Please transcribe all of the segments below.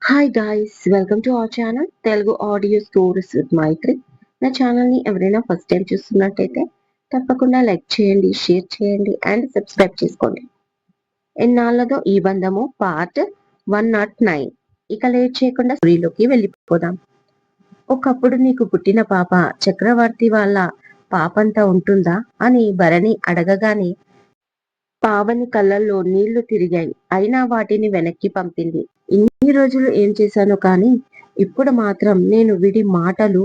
Hi guys, welcome to our channel Telugu audio stories with Maitri. నా ఛానల్ని ఎవరైనా ఫస్ట్ టైం చూస్తున్నట్టయితే తప్పకుండా లైక్ చేయండి, షేర్ చేయండి అండ్ సబ్స్క్రైబ్ చేసుకోండి. ఎన్నాళ్ళదో ఈ బంధము పార్ట్ 109. ఇక లేట్ చేయకుండా స్టోరీలోకి వెళ్ళిపోదాం. ఒకప్పుడు నీకు పుట్టిన పాప చక్రవర్తి వాళ్ళ పాపంతా ఉంటుందా అని భరణి అడగగానే పావని కళ్ళల్లో నీళ్లు తిరిగాయి. అయినా వాటిని వెనక్కి పంపింది. ఇన్ని రోజులు ఏం చేశానో కానీ ఇప్పుడు మాత్రం వీడి మాటలు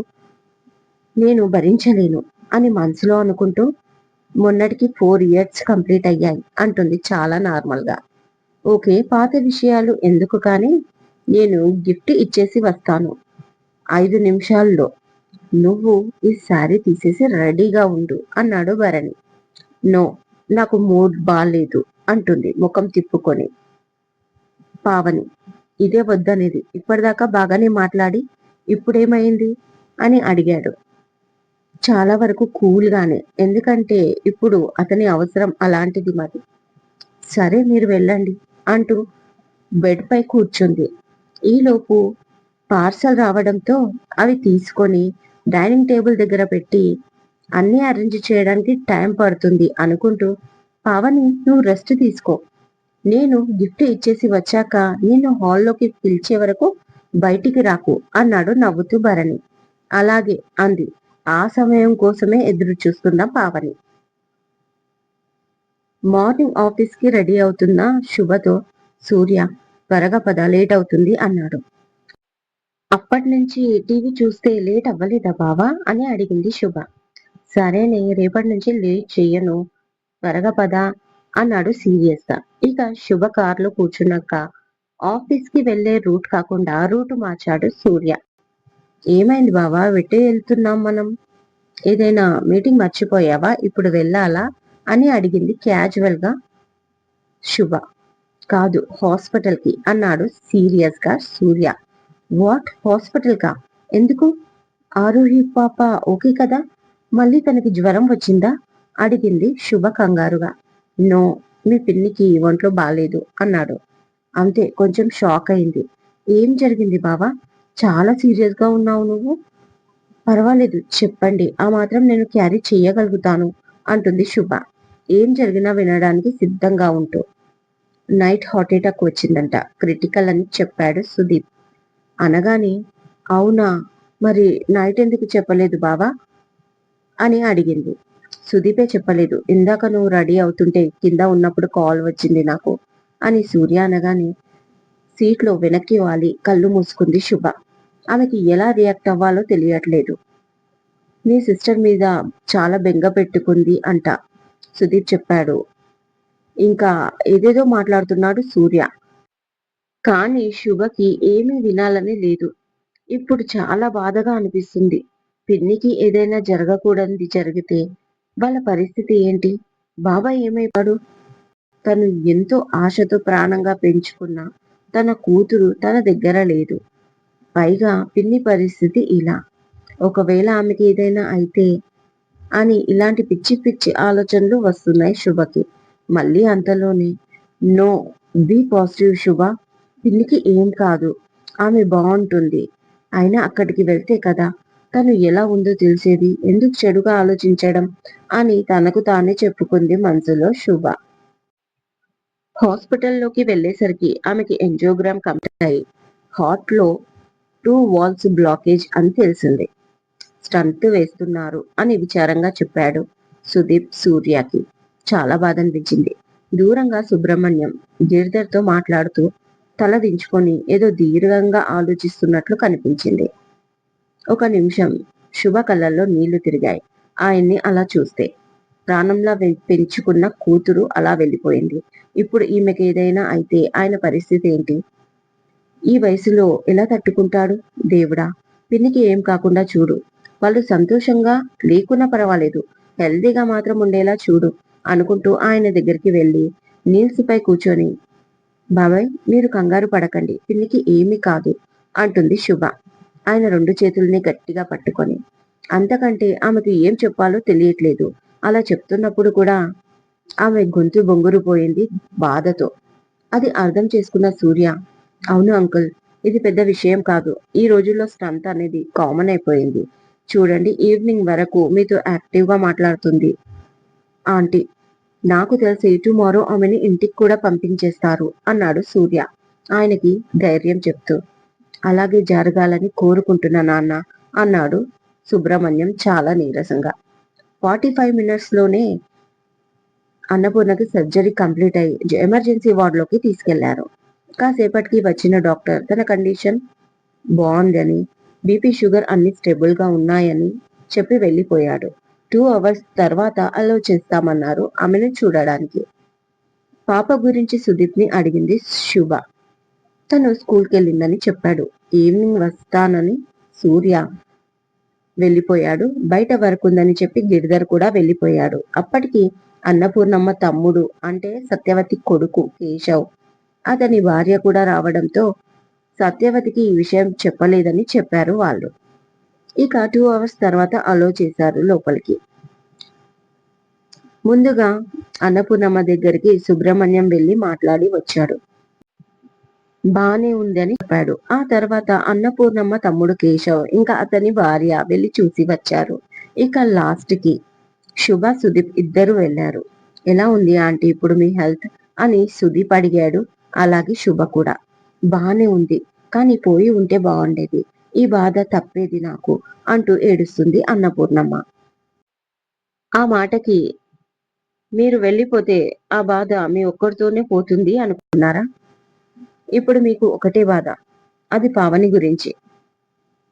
నేను భరించలేను అని మనసులో అనుకుంటూ మొన్నటికి 4 years కంప్లీట్ అయ్యాయి అంటుంది చాలా నార్మల్ గా. ఓకే, పాత విషయాలు ఎందుకు కానీ నేను గిఫ్ట్ ఇచ్చేసి వస్తాను 5 నిమిషాల్లో. నువ్వు ఈ శారీ తీసేసి రెడీగా ఉండు అన్నాడు భరణి. నో, నాకు మూడ్ బాలేదు అంటుంది ముఖం తిప్పుకొని. పావని ఇదే వద్దనేది. ఇప్పటిదాకా బాగానే మాట్లాడి ఇప్పుడేమైంది అని అడిగాడు. చాలా వరకు కూల్ గానే, ఎందుకంటే ఇప్పుడు అతని అవసరం అలాంటిది మరి. సరే మీరు వెళ్ళండి అంటూ బెడ్ పై కూర్చుంది. ఈలోపు పార్సల్ రావడంతో అవి తీసుకొని డైనింగ్ టేబుల్ దగ్గర పెట్టి అన్నీ అరేంజ్ చేయడానికి టైం పడుతుంది అనుకుంటూ, పావని నువ్వు రెస్ట్ తీసుకో, నేను గిఫ్ట్ ఇచ్చేసి వచ్చాక నిన్ను హాల్లోకి పిలిచే వరకు బయటికి రాకు అన్నాడు నవ్వుతూ భరణి. అలాగే అంది. ఆ సమయం కోసమే ఎదురు చూస్తున్న పావని. మార్నింగ్ ఆఫీస్ కి రెడీ అవుతున్న శుభతో సూర్య త్వరగా పద, లేట్ అవుతుంది అన్నాడు. అప్పటి నుంచి టీవీ చూస్తే లేట్ అవ్వలేదా బావా అని అడిగింది శుభ. సరేనే, రేపటి నుంచి లేట్ చెయ్యను, త్వరగా పద అన్నాడు సీరియస్ గా. ఇక శుభ కారులో కూర్చున్నాక ఆఫీస్ కి వెళ్లే రూట్ కాకుండా రూట్ మార్చాడు సూర్య. ఏమైంది బావా, వెట్టే వెళ్తున్నాం మనం, ఏదైనా మీటింగ్ మర్చిపోయావా, ఇప్పుడు వెళ్ళాలా అని అడిగింది క్యాజువల్ గా శుభ. కాదు, హాస్పిటల్ కి అన్నాడు సీరియస్ గా సూర్య. వాట్, హాస్పిటల్ కా? ఎందుకు? ఆరోహి పాప ఓకే కదా, మళ్ళీ తనకి జ్వరం వచ్చిందా అడిగింది శుభ కంగారుగా. నో, మీ పిన్నికి ఒంట్లో బాలేదు అన్నాడు. అంతే, కొంచెం షాక్ అయింది. ఏం జరిగింది బావా, చాలా సీరియస్ గా ఉన్నావు నువ్వు. పర్వాలేదు చెప్పండి, ఆ మాత్రం నేను క్యారీ చెయ్యగలుగుతాను అంటుంది శుభ ఏం జరిగినా వినడానికి సిద్ధంగా ఉంటూ. నైట్ హార్ట్ అటాక్ వచ్చిందంట, క్రిటికల్ అని చెప్పాడు సుదీప్. అనగానే అవునా, మరి నైట్ ఎందుకు చెప్పలేదు బావా అని అడిగింది. సుదీపే చెప్పలేదు, ఇందాక నువ్వు రెడీ అవుతుంటే కింద ఉన్నప్పుడు కాల్ వచ్చింది నాకు అని సూర్య అనగానే సీట్లో వెనక్కి వాలి కళ్ళు మూసుకుంది శుభ. ఆమెకి ఎలా రియాక్ట్ అవ్వాలో తెలియట్లేదు. మీ సిస్టర్ మీద చాలా బెంగ పెట్టుకుంది అంట సుదీప్ చెప్పాడు. ఇంకా ఏదేదో మాట్లాడుతున్నాడు సూర్య. కానీ శుభకి ఏమీ వినాలని లేదు. ఇప్పుడు చాలా బాధగా అనిపిస్తుంది. పిన్నికి ఏదైనా జరగకూడనిది జరిగితే వాళ్ళ పరిస్థితి ఏంటి? బాబాయ్ ఏమైపోయాడు? తను ఎంతో ఆశతో ప్రాణంగా పెంచుకున్న తన కూతురు తన దగ్గర లేదు. పైగా పిన్ని పరిస్థితి ఇలా. ఒకవేళ ఆమెకి ఏదైనా అయితే అని ఇలాంటి పిచ్చి పిచ్చి ఆలోచనలు వస్తున్నాయి శుభకి. మళ్ళీ అంతలోనే నో, బీ పాజిటివ్ శుభ, పిన్నికి ఏం కాదు, ఆమె బాగుంటుంది. అయినా అక్కడికి వెళ్తే కదా తను ఎలా ఉందో తెలిసేది, ఎందుకు చెడుగా ఆలోచించడం అని తనకు తానే చెప్పుకుంది మనసులో శుభ. హాస్పిటల్లోకి వెళ్లేసరికి ఆమెకి ఎంజియోగ్రామ్ కంప్లీట్ అయ్యి హార్ట్ లో 2 valves బ్లాకేజ్ అని తెలిసింది. స్టంట్ వేస్తున్నారు అని విచారంగా చెప్పాడు సుదీప్ సూర్యకి. చాలా బాధ అనిపించింది. దూరంగా సుబ్రహ్మణ్యం గిరిధర్తో మాట్లాడుతూ తల దించుకొని ఏదో దీర్ఘంగా ఆలోచిస్తున్నట్లు కనిపించింది. ఒక నిమిషం శుభ కళ్ళల్లో నీళ్లు తిరిగాయి ఆయన్ని అలా చూస్తే. ప్రాణంలా పెంచుకున్న కూతురు అలా వెళ్ళిపోయింది. ఇప్పుడు ఈమెకి ఏదైనా అయితే ఆయన పరిస్థితి ఏంటి? ఈ వయసులో ఎలా తట్టుకుంటాడు? దేవుడా, పిన్నికి ఏం కాకుండా చూడు, వాళ్ళు సంతోషంగా లేకున్నా పర్వాలేదు, హెల్దీగా మాత్రం ఉండేలా చూడు అనుకుంటూ ఆయన దగ్గరికి వెళ్ళి నీల్స్ పై కూర్చొని, బాబాయ్ మీరు కంగారు పడకండి, పిన్నికి ఏమీ కాదు అంటుంది శుభ ఆయన 2 చేతుల్ని గట్టిగా పట్టుకొని. అంతకంటే ఆమెకు ఏం చెప్పాలో తెలియట్లేదు. అలా చెప్తున్నప్పుడు కూడా ఆమె గొంతు బొంగురు పోయింది బాధతో. అది అర్థం చేసుకున్న సూర్య, అవును అంకుల్, ఇది పెద్ద విషయం కాదు. ఈ రోజుల్లో స్ట్రెంత్ అనేది కామన్ అయిపోయింది. చూడండి, ఈవినింగ్ వరకు మీతో యాక్టివ్గా మాట్లాడుతుంది ఆంటీ. నాకు తెలిసి టుమారో ఆమెని ఇంటికి కూడా పంపించేస్తారు అన్నాడు సూర్య ఆయనకి ధైర్యం చెప్తూ. అలాగే జరగాలని కోరుకుంటున్నా నాన్న అన్నాడు సుబ్రహ్మణ్యం చాలా నీరసంగా. 45 మినిట్స్ లోనే అన్నపూర్ణకి సర్జరీ కంప్లీట్ అయ్యి ఎమర్జెన్సీ వార్డులోకి తీసుకెళ్లారు. కాసేపటికి వచ్చిన డాక్టర్ తన కండిషన్ బాగుందని, బీపీ షుగర్ అన్ని స్టేబుల్ గా ఉన్నాయని చెప్పి వెళ్ళిపోయాడు. 2 అవర్స్ తర్వాత అలో చేస్తామన్నారు ఆమెను చూడడానికి. పాప గురించి సుదీప్ ని అడిగింది శుభ. తను స్కూల్కి వెళ్ళిందని చెప్పాడు. ఈవినింగ్ వస్తానని సూర్య వెళ్ళిపోయాడు. బయట వర్క్ ఉందని చెప్పి గిరిధర్ కూడా వెళ్ళిపోయాడు. అప్పటికి అన్నపూర్ణమ్మ తమ్ముడు అంటే సత్యవతి కొడుకు కేశవ్, అతని భార్య కూడా రావడంతో సత్యవతికి ఈ విషయం చెప్పలేదని చెప్పారు వాళ్ళు. ఇక 2 అవర్స్ తర్వాత అలో చేశారు లోపలికి. ముందుగా అన్నపూర్ణమ్మ దగ్గరికి సుబ్రహ్మణ్యం వెళ్ళి మాట్లాడి వచ్చాడు. బానే ఉంది అని చెప్పాడు. ఆ తర్వాత అన్నపూర్ణమ్మ తమ్ముడు కేశవ్ ఇంకా అతని భార్య వెళ్ళి చూసి వచ్చారు. ఇక లాస్ట్ కి శుభ సుదీప్ ఇద్దరు వెళ్ళారు. ఎలా ఉంది ఆంటీ ఇప్పుడు మీ హెల్త్ అని సుదీప్ అడిగాడు. అలాగే శుభ కూడా. బానే ఉంది, కానీ పోయి ఉంటే బాగుండేది. ఈ బాధ తప్పేది నాకు అంటూ ఏడుస్తుంది అన్నపూర్ణమ్మ. ఆ మాటకి మీరు వెళ్ళిపోతే ఆ బాధ మీ ఒక్కరితోనే పోతుంది అనుకున్నారా? ఇప్పుడు మీకు ఒకటే బాధ, అది పావని గురించి.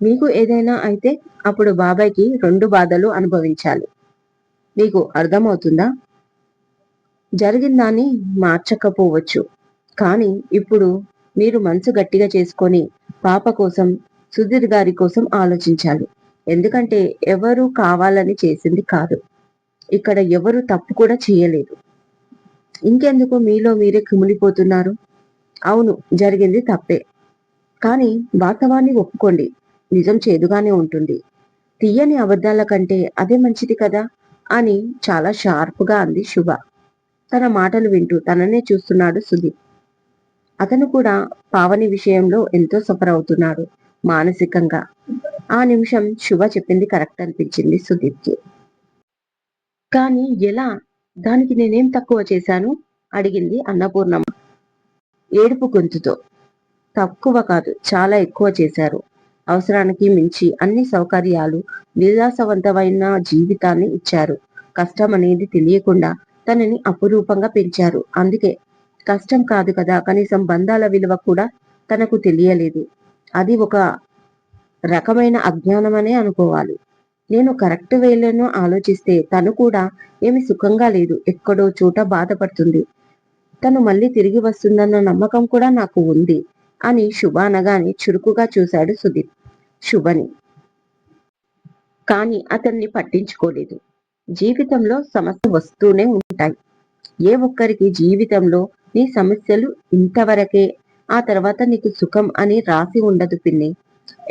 మీకు ఏదైనా అయితే అప్పుడు బాబాయ్కి 2 బాధలు అనుభవించాలి. మీకు అర్థమవుతుందా? జరిగిందాన్ని మార్చకపోవచ్చు, కానీ ఇప్పుడు మీరు మనసు గట్టిగా చేసుకొని పాప కోసం, సుధీర్ గారి కోసం ఆలోచించాలి. ఎందుకంటే ఎవరు కావాలని చేసింది కాదు. ఇక్కడ ఎవరు తప్పు కూడా చేయలేదు. ఇంకెందుకు మీలో మీరే కుమిలిపోతున్నారు? అవును, జరిగింది తప్పే, కానీ వాస్తవాన్ని ఒప్పుకోండి. నిజం చేదుగానే ఉంటుంది. తీయని అబద్ధాల కంటే అదే మంచిది కదా అని చాలా షార్ప్గా అంది శుభ. తన మాటలు వింటూ తననే చూస్తున్నాడు సుదీప్. అతను కూడా పావని విషయంలో ఎంతో సఫర్ అవుతున్నాడు మానసికంగా. ఆ నిమిషం శుభ చెప్పింది కరెక్ట్ అనిపించింది సుదీప్కి. కానీ ఎలా? దానికి నేనేం తక్కువ చేశాను అడిగింది అన్నపూర్ణమ్మ ఏడుపు గొంతుతో. తక్కువ కాదు, చాలా ఎక్కువ చేశారు. అవసరానికి మించి అన్ని సౌకర్యాలు, విలాసవంతమైన జీవితాన్ని ఇచ్చారు. కష్టం అనేది తెలియకుండా తనని అపురూపంగా పెంచారు. అందుకే కష్టం కాదు కదా, కనీసం బంధాల విలువ కూడా తనకు తెలియలేదు. అది ఒక రకమైన అజ్ఞానమనే అనుకోవాలి. నేను కరెక్ట్ వేలను ఆలోచిస్తే తను కూడా ఏమి సుఖంగా లేదు, ఎక్కడో చోట బాధపడుతుంది. తను మళ్ళీ తిరిగి వస్తుందన్న నమ్మకం కూడా నాకు ఉంది అని శుభ అనగానే చురుకుగా చూశాడు సుదీప్ శుభని. కానీ అతన్ని పట్టించుకోలేదు. జీవితంలో సమస్య వస్తూనే ఉంటాయి. ఏ ఒక్కరికి జీవితంలో నీ సమస్యలు ఇంతవరకే, ఆ తర్వాత నీకు సుఖం అని రాసి ఉండదు పిన్ని.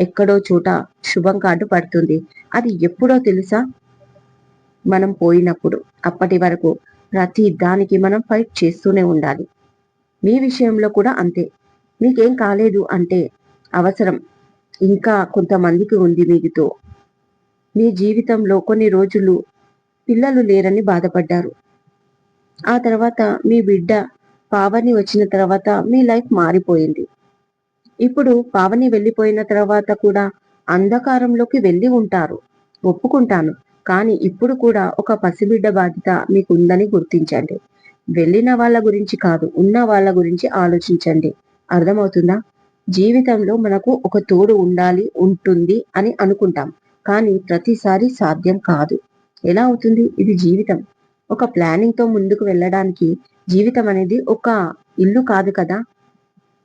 ఎక్కడో చోట శుభం కార్డు పడుతుంది. అది ఎప్పుడో తెలుసా? మనం పోయినప్పుడు. అప్పటి వరకు ప్రతి దానికి మనం ఫైట్ చేస్తూనే ఉండాలి. మీ విషయంలో కూడా అంతే. మీకేం కాలేదు అంటే అవసరం ఇంకా కొంతమందికి ఉంది. మీతో మీ జీవితంలో కొన్ని రోజులు పిల్లలు లేరని బాధపడ్డారు. ఆ తర్వాత మీ బిడ్డ పావని వచ్చిన తర్వాత మీ లైఫ్ మారిపోయింది. ఇప్పుడు పావని వెళ్ళిపోయిన తర్వాత కూడా అంధకారంలోకి వెళ్ళి ఉంటారు, ఒప్పుకుంటాను. కానీ ఇప్పుడు కూడా ఒక పసిబిడ్డ బాధ్యత మీకుందని గుర్తించండి. వెళ్ళిన వాళ్ళ గురించి కాదు, ఉన్న వాళ్ళ గురించి ఆలోచించండి. అర్థమవుతుందా? జీవితంలో మనకు ఒక తోడు ఉండాలి, ఉంటుంది అని అనుకుంటాం, కానీ ప్రతిసారి సాధ్యం కాదు. ఎలా అవుతుంది? ఇది జీవితం. ఒక ప్లానింగ్ తో ముందుకు వెళ్ళడానికి జీవితం అనేది ఒక ఇల్లు కాదు కదా.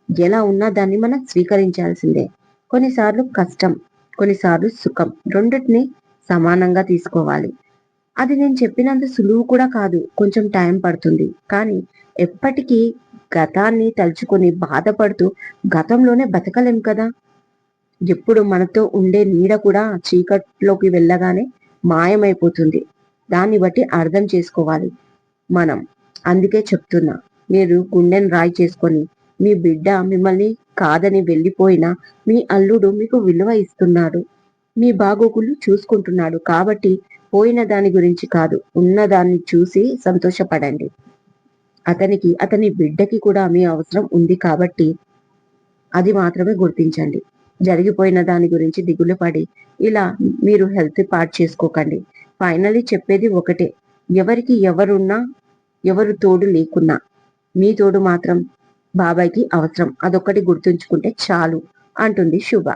ఎలా ఉన్నా దాన్ని మనం స్వీకరించాల్సిందే. కొన్నిసార్లు కష్టం, కొన్నిసార్లు సుఖం, రెండింటిని సమానంగా తీసుకోవాలి. అది నేను చెప్పినంత సులువు కూడా కాదు, కొంచెం టైం పడుతుంది. కానీ ఎప్పటికీ గతాన్ని తలుచుకొని బాధపడుతూ గతంలోనే బతకలేం కదా. ఎప్పుడు మనతో ఉండే నీడ కూడా చీకట్లోకి వెళ్ళగానే మాయమైపోతుంది. దాన్ని బట్టి అర్థం చేసుకోవాలి మనం. అందుకే చెప్తున్నా, మీరు గుండెని రాయి చేసుకొని మీ బిడ్డ మిమ్మల్ని కాదని వెళ్ళిపోయినా మీ అల్లుడు మీకు విలువ ఇస్తున్నాడు, మీ బాగోగులు చూసుకుంటున్నాడు. కాబట్టి పోయిన దాని గురించి కాదు, ఉన్నదాన్ని చూసి సంతోషపడండి. అతని బిడ్డకి కూడా మీ అవసరం ఉంది కాబట్టి అది మాత్రమే గుర్తించండి. జరిగిపోయిన దాని గురించి దిగులు పడి ఇలా మీరు హెల్త్ పాడు చేసుకోకండి. ఫైనల్లీ చెప్పేది ఒకటే, ఎవరికి ఎవరున్నా, ఎవరు తోడు లేకున్నా మీ తోడు మాత్రం బాబాయ్కి అవసరం. అదొక్కటి గుర్తుంచుకుంటే చాలు అంటుంది శుభ.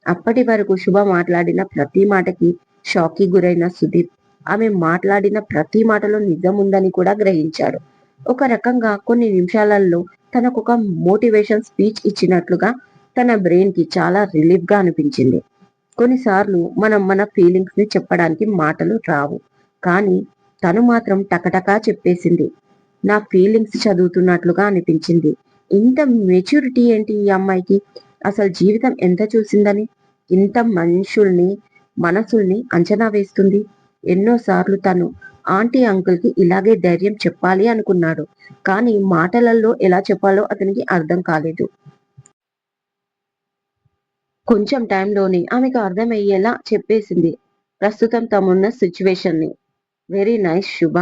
అప్పటి వరకు శుభ మాట్లాడిన ప్రతి మాటకి షాక్కి గురైన సుదీప్ ఆమె మాట్లాడిన ప్రతి మాటలో నిజం ఉందని కూడా గ్రహించాడు. ఒక రకంగా కొన్ని నిమిషాలలో తనకొక మోటివేషన్ స్పీచ్ ఇచ్చినట్లుగా తన బ్రెయిన్ కి చాలా రిలీఫ్ గా అనిపించింది. కొన్నిసార్లు మనం మన ఫీలింగ్స్ ని చెప్పడానికి మాటలు రావు, కానీ తను మాత్రం టకటకా చెప్పేసింది. నా ఫీలింగ్స్ చదువుతున్నట్లుగా అనిపించింది. ఇంత మెచ్యూరిటీ ఏంటి ఈ అమ్మాయికి? అసలు జీవితం ఎంత చూసిందని ఇంత మనసుల్ని అంచనా వేస్తుంది. ఎన్నోసార్లు తను ఆంటీ అంకుల్ కి ఇలాగే ధైర్యం చెప్పాలి అనుకున్నాడు, కానీ మాటలలో ఎలా చెప్పాలో అతనికి అర్థం కాలేదు. కొంచెం టైంలోనే ఆమెకు అర్థమయ్యేలా చెప్పేసింది ప్రస్తుతం తమున్న సిచ్యువేషన్ ని. Very nice Shubha,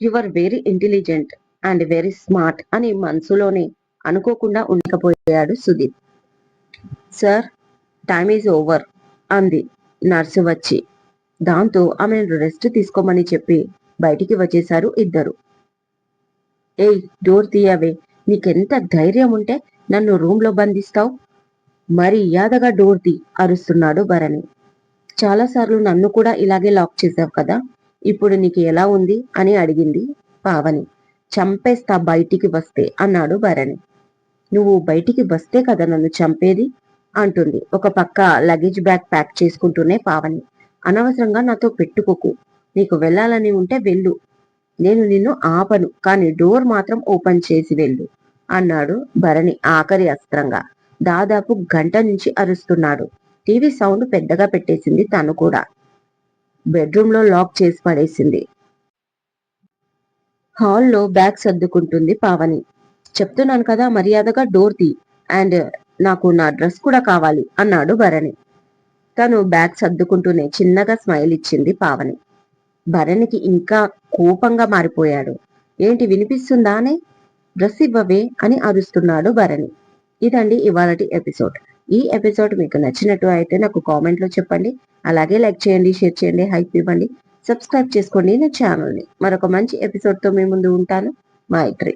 you are very intelligent and very smart అని మనసులోనే అనుకోకుండా ఉండకపోయాడు Sudeep. Sir, time is over అంది నర్సు వచ్చి. దాంతో ఆమెను రెస్ట్ తీసుకోమని చెప్పి బయటికి వచ్చేశారు ఇద్దరు. ఏయ్, డోర్ తీయవే, నీకెంత ధైర్యం ఉంటే నన్ను రూమ్ లో బంధిస్తావు? మర్యాదగా డోర్ తీ అరుస్తున్నాడు భరణి. చాలాసార్లు నన్ను కూడా ఇలాగే లాక్ చేశావు కదా, ఇప్పుడు నీకు ఎలా ఉంది అని అడిగింది పావని. చంపేస్తా బయటికి వస్తే అన్నాడు భరణి. నువ్వు బయటికి వస్తే కదా నన్ను చంపేది అంటుంది ఒక పక్క లగేజ్ బ్యాగ్ ప్యాక్ చేసుకుంటూనే పావని. అనవసరంగా నాతో పెట్టుకోకు, నీకు వెళ్ళాలని ఉంటే వెళ్ళు, నేను నిన్ను ఆపను, కానీ డోర్ మాత్రం ఓపెన్ చేసి వెళ్ళు అన్నాడు భరణి ఆఖరి అస్త్రంగా. దాదాపు గంట నుంచి అరుస్తున్నాడు. టీవీ సౌండ్ పెద్దగా పెట్టేసింది తను కూడా. బెడ్రూమ్ లో లాక్ చేసి పడేసింది. హాల్లో బ్యాగ్ సర్దుకుంటుంది పావని. చెప్తున్నాను కదా, మర్యాదగా డోర్ తీ, అండ్ నాకు నా డ్రెస్ కూడా కావాలి అన్నాడు భరణి. తను బ్యాగ్ సర్దుకుంటూనే చిన్నగా స్మైల్ ఇచ్చింది పావని. భరణికి ఇంకా కోపంగా మారిపోయాడు. ఏంటి వినిపిస్తుందా అని, డ్రెస్ ఇవ్వవే అని అరుస్తున్నాడు భరణి. ఇదండి ఇవాళటి ఎపిసోడ్. ఈ ఎపిసోడ్ మీకు నచ్చినట్టు అయితే నాకు కామెంట్ లో చెప్పండి. అలాగే లైక్ చేయండి, షేర్ చేయండి, హైప్ ఇవ్వండి, సబ్స్క్రైబ్ చేసుకోండి నా ఛానల్ని. మరొక మంచి ఎపిసోడ్ తో మీ ముందు ఉంటాను. మైత్రి.